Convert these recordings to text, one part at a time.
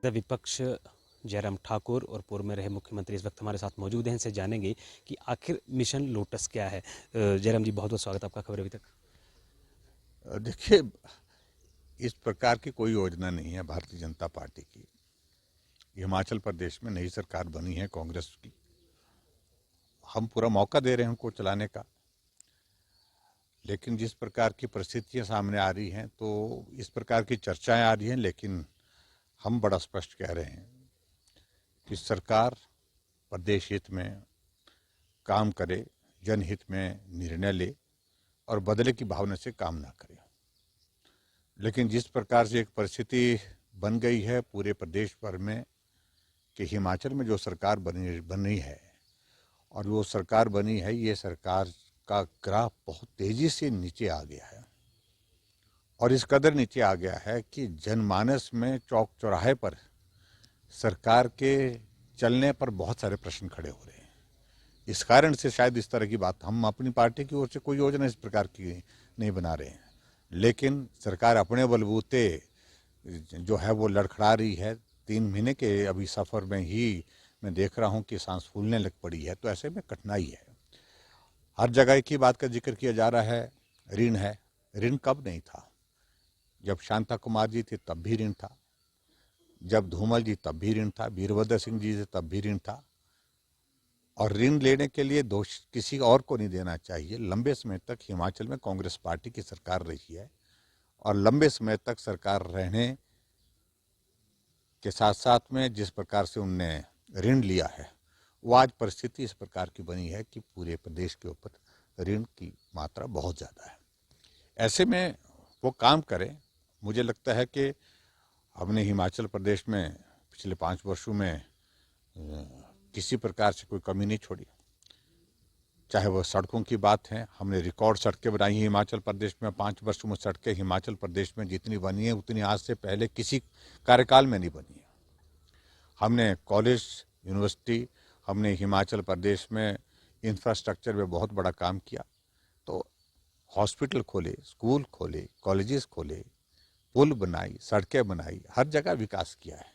नेता विपक्ष जयराम ठाकुर और पूर्व में रहे मुख्यमंत्री इस वक्त हमारे साथ मौजूद हैं। इनसे जानेंगे कि आखिर मिशन लोटस क्या है। जयराम जी, बहुत बहुत स्वागत आपका खबर अभी तक। देखिए, इस प्रकार की कोई योजना नहीं है भारतीय जनता पार्टी की। हिमाचल प्रदेश में नई सरकार बनी है कांग्रेस की। हम पूरा मौका दे रहे हैं उनको चलाने का, लेकिन जिस प्रकार की परिस्थितियां सामने आ रही हैं तो इस प्रकार की चर्चाएं आ रही हैं, लेकिन हम बड़ा स्पष्ट कह रहे हैं कि सरकार प्रदेश हित में काम करे, जनहित में निर्णय ले और बदले की भावना से काम ना करे। लेकिन जिस प्रकार से एक परिस्थिति बन गई है पूरे प्रदेश भर में कि हिमाचल में जो सरकार बनी है और वो सरकार बनी है, ये सरकार का ग्राफ बहुत तेजी से नीचे आ गया है और इस कदर नीचे आ गया है कि जनमानस में चौक चौराहे पर सरकार के चलने पर बहुत सारे प्रश्न खड़े हो रहे हैं। इस कारण से शायद इस तरह की बात, हम अपनी पार्टी की ओर से कोई योजना इस प्रकार की नहीं बना रहे हैं, लेकिन सरकार अपने बलबूते जो है वो लड़खड़ा रही है। 3 महीने के अभी सफ़र में ही मैं देख रहा हूँ कि सांस फूलने लग पड़ी है, तो ऐसे में कठिनाई है। हर जगह एक ही बात का जिक्र किया जा रहा है, ऋण है। ऋण कब नहीं था? जब शांता कुमार जी थे तब भी ऋण था, जब धूमल जी तब भी ऋण था, वीरभद्र सिंह जी थे तब भी ऋण था। और ऋण लेने के लिए दोष किसी और को नहीं देना चाहिए। लंबे समय तक हिमाचल में कांग्रेस पार्टी की सरकार रही है और लंबे समय तक सरकार रहने के साथ साथ में जिस प्रकार से उनने ऋण लिया है, वो आज परिस्थिति इस प्रकार की बनी है कि पूरे प्रदेश के ऊपर ऋण की मात्रा बहुत ज़्यादा है। ऐसे में वो काम करें। मुझे लगता है कि हमने हिमाचल प्रदेश में पिछले 5 वर्षों में किसी प्रकार से कोई कमी नहीं छोड़ी। चाहे वो सड़कों की बात है, हमने रिकॉर्ड सड़कें बनाई हैं हिमाचल प्रदेश में। 5 वर्षों में सड़कें हिमाचल प्रदेश में जितनी बनी है उतनी आज से पहले किसी कार्यकाल में नहीं बनी है। हमने कॉलेज, यूनिवर्सिटी, हमने हिमाचल प्रदेश में इंफ्रास्ट्रक्चर में बहुत बड़ा काम किया। तो हॉस्पिटल खोले, स्कूल खोले, कॉलेजेस खोले, पुल बनाई, सड़कें बनाई, हर जगह विकास किया है।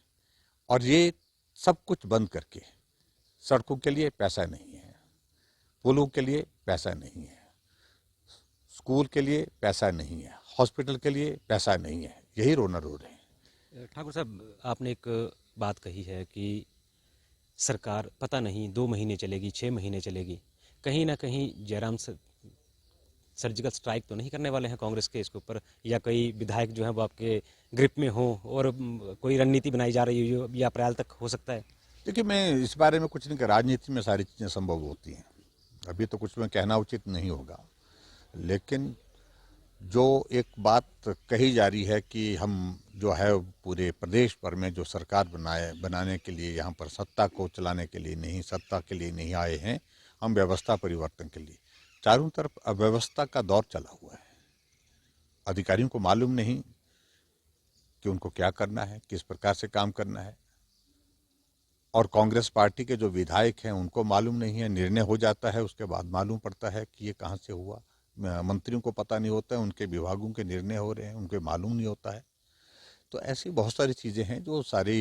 और ये सब कुछ बंद करके सड़कों के लिए पैसा नहीं है, पुलों के लिए पैसा नहीं है, स्कूल के लिए पैसा नहीं है, हॉस्पिटल के लिए पैसा नहीं है, यही रोना रो रहे हैं। ठाकुर साहब, आपने एक बात कही है कि सरकार पता नहीं 2 महीने चलेगी, 6 महीने चलेगी। कहीं ना कहीं जयराम सर्जिकल स्ट्राइक तो नहीं करने वाले हैं कांग्रेस के इसके ऊपर, या कई विधायक जो हैं वो आपके ग्रिप में हो और कोई रणनीति बनाई जा रही है या अप्रैल तक हो सकता है? देखिए, मैं इस बारे में कुछ नहीं कर, राजनीति में सारी चीज़ें संभव होती हैं, अभी तो कुछ में कहना उचित नहीं होगा। लेकिन जो एक बात कही जा रही है कि हम जो है पूरे प्रदेश भर में जो सरकार बनाने के लिए, यहाँ पर सत्ता को चलाने के लिए नहीं, सत्ता के लिए नहीं आए हैं, हम व्यवस्था परिवर्तन के लिए। चारों तरफ अव्यवस्था का दौर चला हुआ है। अधिकारियों को मालूम नहीं कि उनको क्या करना है, किस प्रकार से काम करना है, और कांग्रेस पार्टी के जो विधायक हैं उनको मालूम नहीं है। निर्णय हो जाता है, उसके बाद मालूम पड़ता है कि ये कहाँ से हुआ। मंत्रियों को पता नहीं होता है, उनके विभागों के निर्णय हो रहे हैं, उनको मालूम नहीं होता है। तो ऐसी बहुत सारी चीज़ें हैं जो सारी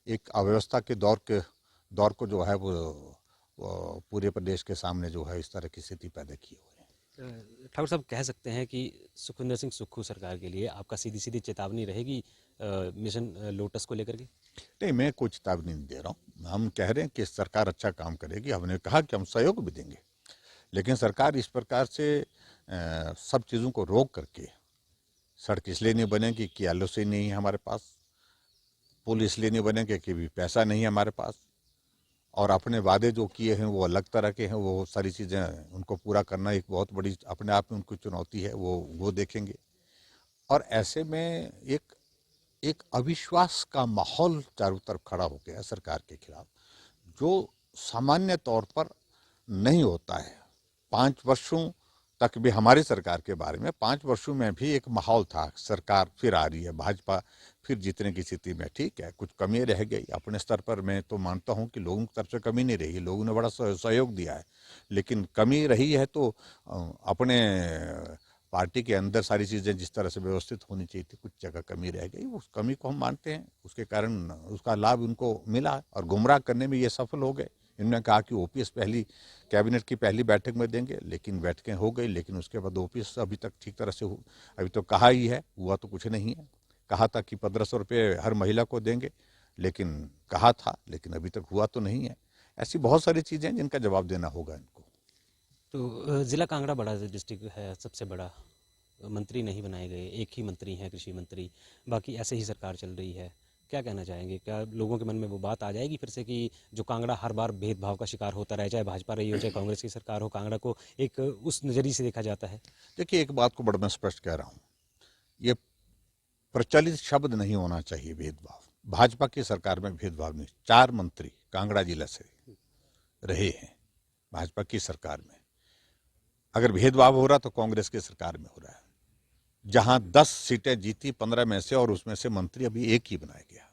एक अव्यवस्था के दौर को जो है वो पूरे प्रदेश के सामने जो है इस तरह की स्थिति पैदा किए हुए हैं। ठाकुर साहब, कह सकते हैं कि सुखविंदर सिंह सुक्खू सरकार के लिए आपका सीधी सीधी चेतावनी रहेगी मिशन लोटस को लेकर के? नहीं, मैं कोई चेतावनी नहीं दे रहा हूँ। हम कह रहे हैं कि सरकार अच्छा काम करेगी। हमने कहा कि हम सहयोग भी देंगे, लेकिन सरकार इस प्रकार से सब चीज़ों को रोक करके, सड़क इसलिए नहीं बनेगी कि एलओसी नहीं है हमारे पास, पुल इसलिए नहीं बनेंगे कि भी पैसा नहीं है हमारे पास, और अपने वादे जो किए हैं वो अलग तरह के हैं। वो सारी चीज़ें उनको पूरा करना एक बहुत बड़ी अपने आप में उनको चुनौती है, वो देखेंगे। और ऐसे में एक अविश्वास का माहौल चारों तरफ खड़ा हो गया सरकार के खिलाफ, जो सामान्य तौर पर नहीं होता है। 5 वर्षों तक भी हमारी सरकार के बारे में 5 वर्षों में भी एक माहौल था, सरकार फिर आ रही है, भाजपा फिर जीतने की स्थिति में। ठीक है, कुछ कमी रह गई अपने स्तर पर, मैं तो मानता हूं कि लोगों की तरफ से कमी नहीं रही, लोगों ने बड़ा सहयोग दिया है, लेकिन कमी रही है तो अपने पार्टी के अंदर सारी चीज़ें जिस तरह से व्यवस्थित होनी चाहिए थी, कुछ जगह कमी रह गई। उस कमी को हम मानते हैं, उसके कारण उसका लाभ उनको मिला और गुमराह करने में ये सफल हो गए। इन्होंने कहा कि ओपीएस पहली कैबिनेट की पहली बैठक में देंगे, लेकिन बैठकें हो गई, लेकिन उसके बाद ओपीएस अभी तक ठीक तरह से अभी तो कहा ही है, हुआ तो कुछ नहीं है। कहा था कि 1500 रुपये हर महिला को देंगे, लेकिन कहा था, लेकिन अभी तक हुआ तो नहीं है। ऐसी बहुत सारी चीज़ें हैं जिनका जवाब देना होगा इनको। तो ज़िला कांगड़ा बड़ा डिस्ट्रिक्ट है, सबसे बड़ा, मंत्री नहीं बनाए गए, एक ही मंत्री हैं कृषि मंत्री, बाकी ऐसे ही सरकार चल रही है। क्या कहना चाहेंगे, क्या लोगों के मन में वो बात आ जाएगी फिर से कि जो कांगड़ा हर बार भेदभाव का शिकार होता रहे, चाहे भाजपा रही हो चाहे कांग्रेस की सरकार हो, कांगड़ा को एक उस नज़रिए से देखा जाता है? देखिए, एक बात को बड़ा मैं स्पष्ट कह रहा हूँ, ये प्रचलित शब्द नहीं होना चाहिए भेदभाव। भाजपा की सरकार में भेदभाव नहीं। 4 मंत्री कांगड़ा जिला से रहे हैं भाजपा की सरकार में। अगर भेदभाव हो रहा तो कांग्रेस की सरकार में हो रहा है, जहां 10 सीटें जीती 15 में से, और उसमें से मंत्री अभी एक ही बनाया गया।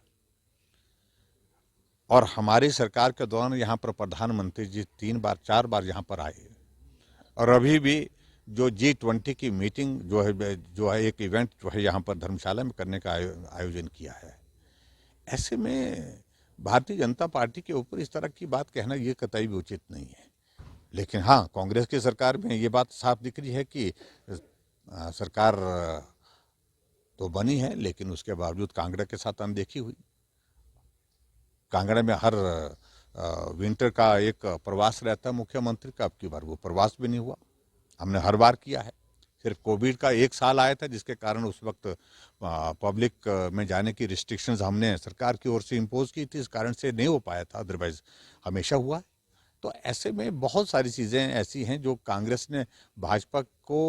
और हमारी सरकार के दौरान यहाँ पर प्रधानमंत्री जी 3 बार 4 बार यहाँ पर आए, और अभी भी जो G20 की मीटिंग जो है एक इवेंट जो है यहाँ पर धर्मशाला में करने का आयोजन किया है। ऐसे में भारतीय जनता पार्टी के ऊपर इस तरह की बात कहना ये कतई भी उचित नहीं है। लेकिन हाँ, कांग्रेस की सरकार में ये बात साफ दिख रही है कि सरकार तो बनी है, लेकिन उसके बावजूद कांगड़ा के साथ अनदेखी हुई। कांगड़ा में हर विंटर का एक प्रवास रहता है मुख्यमंत्री का, अब की बार वो प्रवास भी नहीं हुआ। हमने हर बार किया है। सिर्फ कोविड का 1 साल आया था, जिसके कारण उस वक्त पब्लिक में जाने की रिस्ट्रिक्शंस हमने सरकार की ओर से इम्पोज की थी, इस कारण से नहीं हो पाया था, अदरवाइज हमेशा हुआ है। तो ऐसे में बहुत सारी चीज़ें ऐसी हैं जो कांग्रेस ने भाजपा को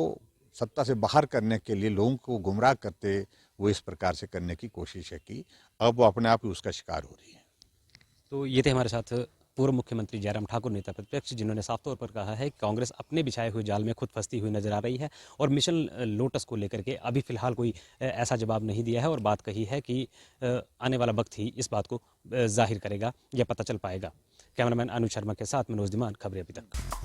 सत्ता से बाहर करने के लिए लोगों को गुमराह करते वो इस प्रकार से करने की कोशिश है कि अब वो अपने आप ही उसका शिकार हो रही है। तो ये थे हमारे साथ पूर्व मुख्यमंत्री जयराम ठाकुर, नेता प्रतिपक्ष, जिन्होंने साफ तौर पर कहा है कि कांग्रेस अपने बिछाए हुए जाल में खुद फंसती हुई नजर आ रही है और मिशन लोटस को लेकर के अभी फिलहाल कोई ऐसा जवाब नहीं दिया है, और बात कही है कि आने वाला वक्त ही इस बात को जाहिर करेगा या पता चल पाएगा। कैमरामैन अनुज शर्मा के साथ मनोज धीमान, खबरें अभी तक।